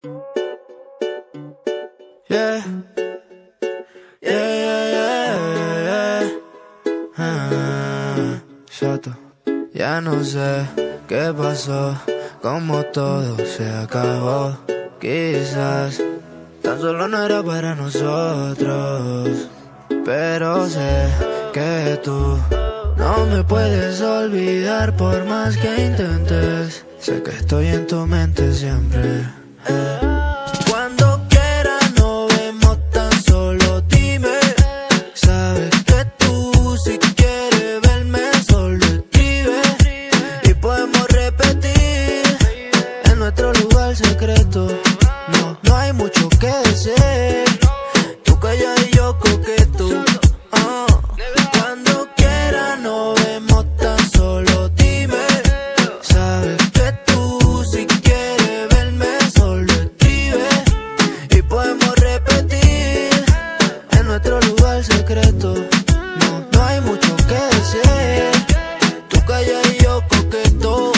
Yeah, yeah, yeah, yeah, yeah. Soto, ya no sé qué pasó, como todo se acabó. Quizás tan solo no era para nosotros, pero sé que tú no me puedes olvidar por más que intentes. Sé que estoy en tu mente siempre. Cuando quieras nos vemos, tan solo dime. Sabes que tú si quieres verme solo escribe y podemos repetir en nuestro lugar secreto. No hay mucho que decir, tú callada y yo coqueto. Cuando quieras nos vemos, tan solo dime. Sabes que tú si quieres verme solo escribe y podemos repetir en nuestro lugar secreto. No hay mucho que decir, tú callada y yo coqueto.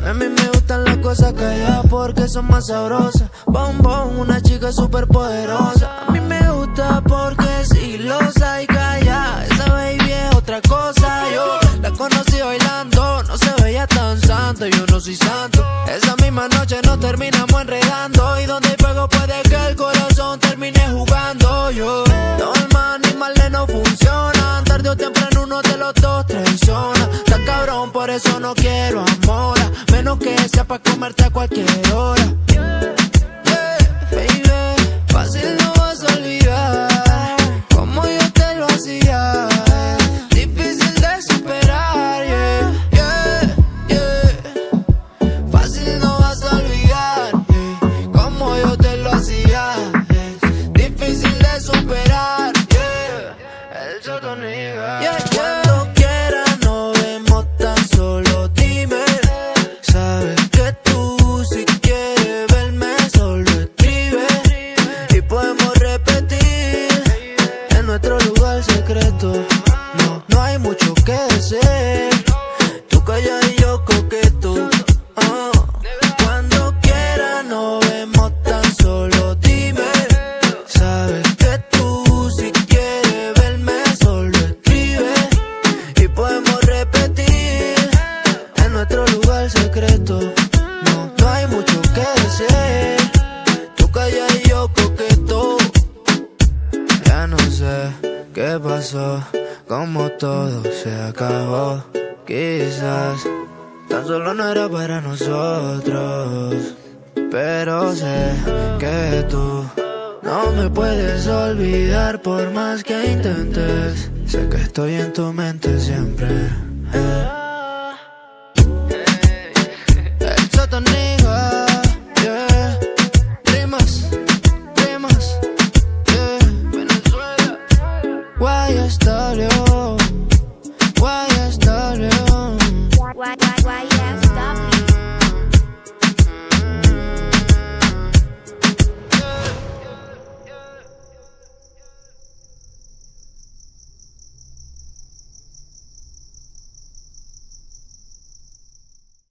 A mí me gustan las cosas calladas porque son más sabrosas. Bombón, una chica súper poderosa. A mí me gusta porque es sigilosa y calla. Esa baby es otra cosa. Yo la conocí bailando, no se veía tan santa. Yo no soy santo. Esa misma noche nos terminamos enredando. Y donde hay fuego puede que el corazón termine jugando. Yo, normal ni mal no funcionan. Tarde o temprano uno de los dos traiciona. Está cabrón, por eso no quiero amor. Menos que sea pa' comerte a cualquier hora. Baby, fácil no vas a olvidar como yo te lo hacía. Difícil de superar, Fácil no vas a olvidar como yo te lo hacía. Difícil de superar, El Sotoniga. Cuando quieras nos vemos, tan solo dime. Sabes que tú si quieres verme solo escribe y podemos repetir en nuestro lugar secreto. No hay mucho que decir, tú callada y yo coqueto. Cuando quieras nos vemos, tan solo dime. Sabes que tú si quieres verme solo escribe y podemos repetir en nuestro lugar secreto. No hay mucho que decir, tú callada y yo coqueto. Ya no sé qué pasó, como todo se acabó. Quizás tan solo no era para nosotros, pero sé que tú no me puedes olvidar por más que intentes. Sé que estoy en tu mente siempre. El Sotoniga, rimas, Venezuela. Why you stop?